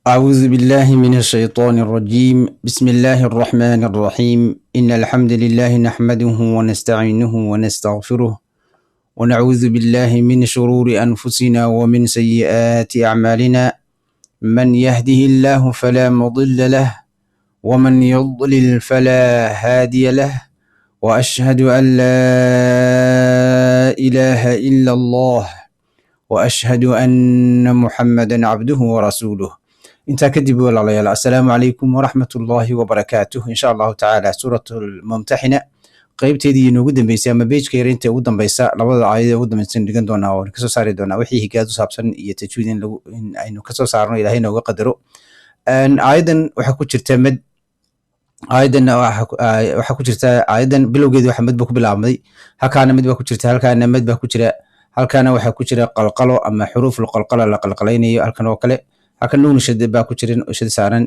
أعوذ بالله من الشيطان الرجيم. بسم الله الرحمن الرحيم. إن الحمد لله نحمده ونستعينه ونستغفره ونعوذ بالله من شرور أنفسنا ومن سيئات أعمالنا. من يهده الله فلا مضل له ومن يضلل فلا هادي له، وأشهد أن لا إله إلا الله وأشهد أن محمدا عبده ورسوله. intaa kadib walaalayaal, assalaamu calaykum waraxmatullaahi wabarakaatuh. insha allahu tacaala suuratlmumtaxina qeybteedii inoogu dambeysay ama bejka yarinta ugu dambeysa, labada aayadee ugu dambeysan dhigan doonaa oo kasoo saari doonaa wixii higaad u saabsan iyo tajwiid in aynu kasoo saarno ilaahay nooga qadaro. aayadan waxaa ku jirta mad waxaa ku jirta aayadan bilowgeeda waxa mad ba ku bilaabmay, halkaana mid baa ku jirta, halkaana mad baa ku jira, halkaana waxaa ku jira qalqalo ama xuruuful qalqala la qalqalaynayo. halkan oo kale halkan nuun shadad baa ku jirin oo shad saaran,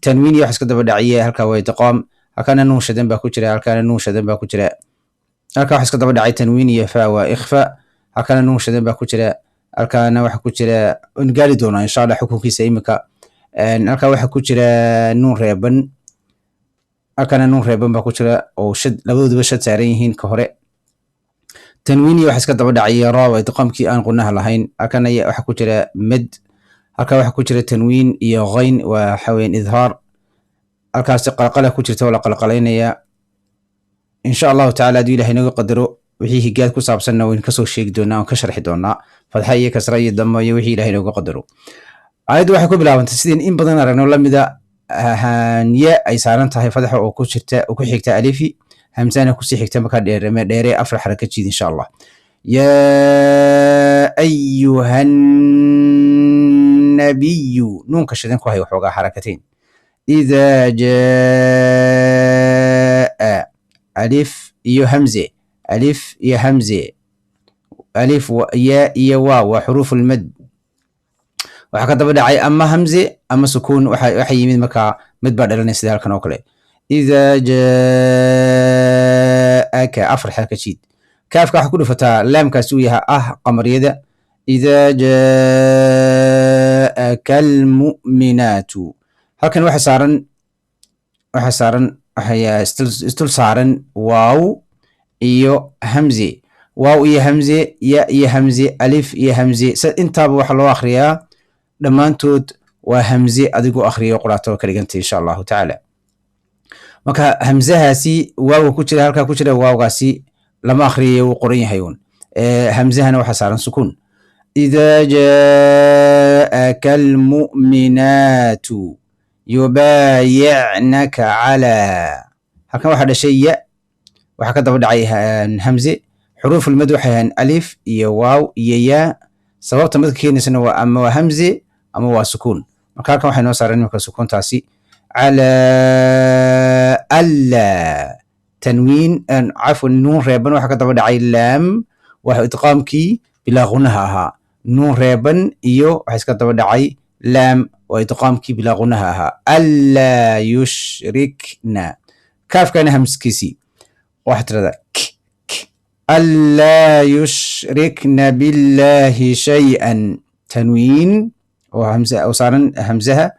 tanwiin iyo wax iska daba dhaciye, halkaa waa idqaam, halkaana nuun shadan baa ku jira, halkaana nuun shadan baa ku jira, halkaa wax iska daba dhacay tanwiin iyo fa waa ikhfa, halkaana nuun shadan baa ku jira, halkaana waxa ku jira on gaari doonaa insha allah xukunkiisa imika. halkaa waxa ku jira nuun reeban, halkaana nuun reeban baa ku jira oo shad labadooduba shad saaran yihiin ka hore. tanwiin iyo wax iska daba dhacay ra waa idqaamkii aan qunaha lahayn, halkaana waxa ku jira mad, halkaa waxaa ku jira tanwiin iyo ghayn waa xaween idhaar, halkaasi qalqala ku jirta oo la qalqalaynaya. insha allahu tacala hadduu ilahay naga qadaro wixii higaad ku saabsanna waynu kasoo sheegi doonaa, ka sharxi doonaa fadxa iyo kasra iyo damo iyo wixii ilahay nooga qadaro. aayaddu waxay ku bilaabantay sideen in badan aragno lamida ya ay saaran tahay fadxa oo ku jirta oo ku xigta alifi, hamsana kusii xigta markaa dheere afar xaraka jiid insha allah. yaa ayuhan nabiyu, nuunka shidan ku hay waxoogaa xarakateyn. idaa jaa alif iyo hamze, alif iyo hamze, alif ya iyo waa waa xuruufulmad, waxaa ka daba dhacay ama hamze ama sukuun, waxa yimid markaa mid baa dhalanay sida halkan oo kale. idaa jaaka afar xaraka jiid. kaafka waxaa ku dhufataa laamkaasi uu yahay qamariyada. idaa jaaka almu'minaatu, halkan waxa saaran istul saaran waaw iyo hamze, waaw iyo hamze, ya iyo hamze, alif iyo hamze, intaaba waxaa loo akhriyaa dhammaantood waa hamze adigoo akhriyo quraato ka dhigantay insha allahu tacaala. marka hamzahaasi waawga ku jira, halkaa ku jira waawgaasi lama akhriyayo, wuu qoran yahay uun. hamzahana waxaa saaran sukuun. idaa jaaka almu'minaatu yubaayicnaka calaa, halkan waxaa dhashay ya, waxaa ka daba dhacay hamze, xuruufulmad waxay ahaan alif iyo waaw iyo yaa, sababta madka keenaysana waa ama waa hamze ama waa sukuun. marka halkan waxay noo saaran imika sukuuntaasi. calaa alla, tanwiin cafwan nuun reeban waxaa ka daba dhacay laam, waa idqaamkii bilaa qunaha ahaa. nuun reeban iyo waxa iska daba dhacay laam, waa idqaamkii bilaa qunaha ahaa. allaa yushrikna, kaafkana hamskiisii waxaa tirada allaa yushrikna billahi shay-an, tanwiin oo saaran hamzaha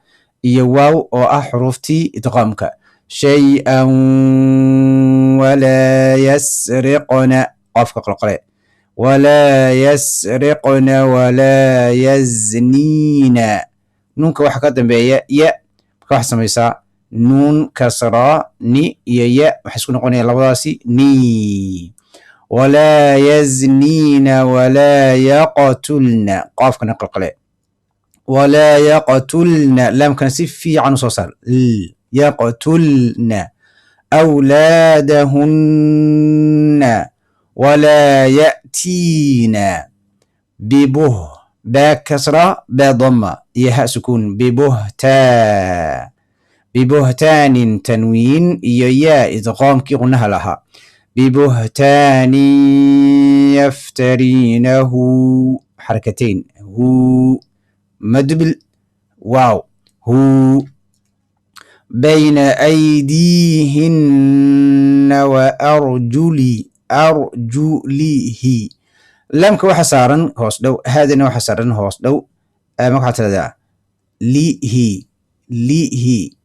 iyo waaw oo xuruuftii idqaamka. shay-an walaa yasriqna, qofka qalqale. walaa yasriqna walaa yazniina, nuunka waxa ka dambeeya ya, marka waxaa samaysaa nuun kasra ni iyo ya, waxay isku noqonayaan labadaasi ni. walaa yazniina walaa yaqtulna, qofkana qalqale. walaa yaqtulna, laamkana si fiican usoo saar, yaqtulna. awlaadahunna walaa ya'tiina baa kasra baa dama iyo ha sukuun. bibuhtaanin, tanwiin iyo yaa idqaamkii qunaha lahaa. bibuhtaanin yaftariinahu, xarakateyn, hu madbil waaw hu. bayna aydiihinna wa arjulihi, laamka waxa saaran hoos dhow, haadana waxa saaran hoos dhow. waxaa tiradaa lihi lihi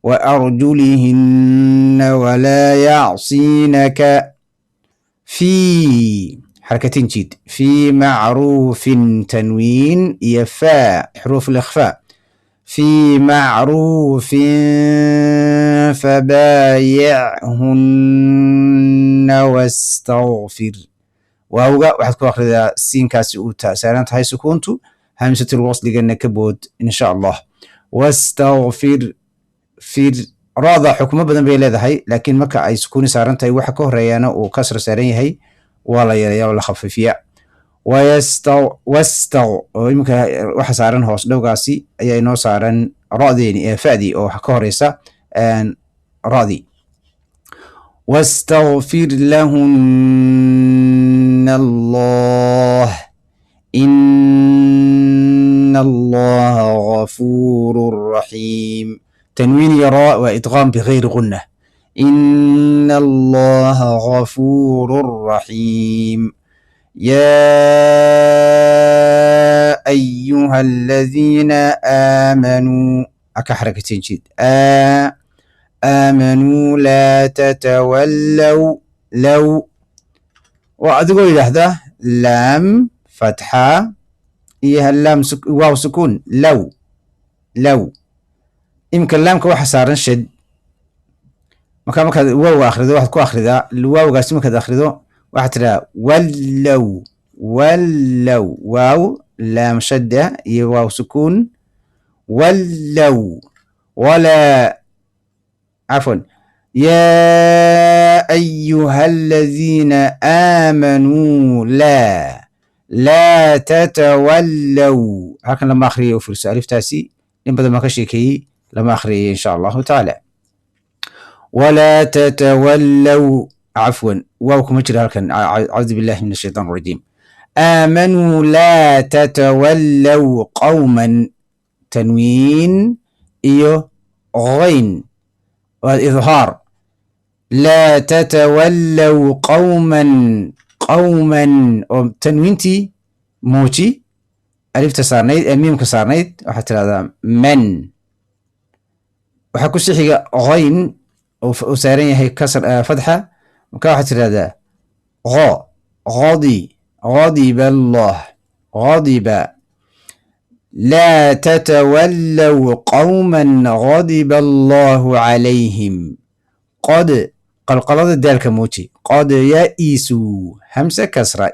وأرجلهن ولا يعصينك في حركتين جيد في معروف تنوين يفاء حروف الإخفاء في معروف فبايعهن واستغفر واوغا waxaad ku akhridaa siinkaasi uu saaran tahay sukuuntu hamsatul wasligana ka bood insha Allah wastaghfir fir raada xukumo badan bay leedahay laakiin marka ay sukuun saaran tahay waxa ka horeeyana uu kasra saaran yahay waa la yareeyaa la khafiifiyaa wastaw oo imka waxa saaran hoos dhowgaasi ayaa inoo saaran raadeen ee faadi oo ka horeysa raadi واستغفر لهن الله إن الله غفور رحيم تنوين يراء وإدغام بغير غنة إن الله غفور رحيم يا أيها الذين آمنوا أكحركتين جد آمنوا لا تتولوا لو وأدقوا إلى هذا لام فتحة إيها اللام واو سكون لو يمكن لام كوا حصارن شد مكان واو آخر ذا واحد كوا آخر ذا الواو قاسم كذا آخر ذا واحد ترى ولو واو لام شدة واو سكون ولو ولا عفوا يا أيها الذين آمنوا لا تتولوا هكذا لما أخريه في السالف تاسي إن بدل ما كشيكي لما أخريه إن شاء الله تعالى ولا تتولوا عفوا واوكم اجري هكذا أعوذ بالله من الشيطان الرجيم آمنوا لا تتولوا قوما تنوين إيو غين والإظهار لا تتولوا قوما تنوينتي موتي ألف تصارنيد ميم كسارنيد وحتى هذا من وحكو سيحي غين وسارين هي كسر فتحة وكاحت هذا غضب الله غضب لا تتولوا قوما غضب الله عليهم قد قلقلة الدال موتي قد يئسوا همسة كسرة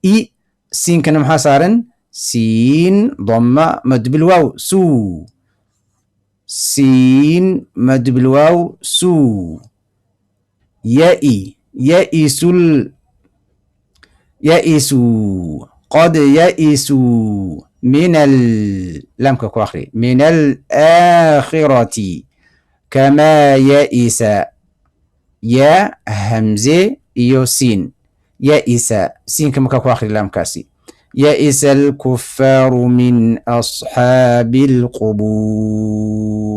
إي سين كان محاصارا سين ضمة مد بالواو سو سين مد بالواو سو يئسوا قد يئسوا من لم كواخري من الآخرة كما يئس يا همزة يوسين يئس سين كما كواخري لم كاسي يئس الكفار من أصحاب القبور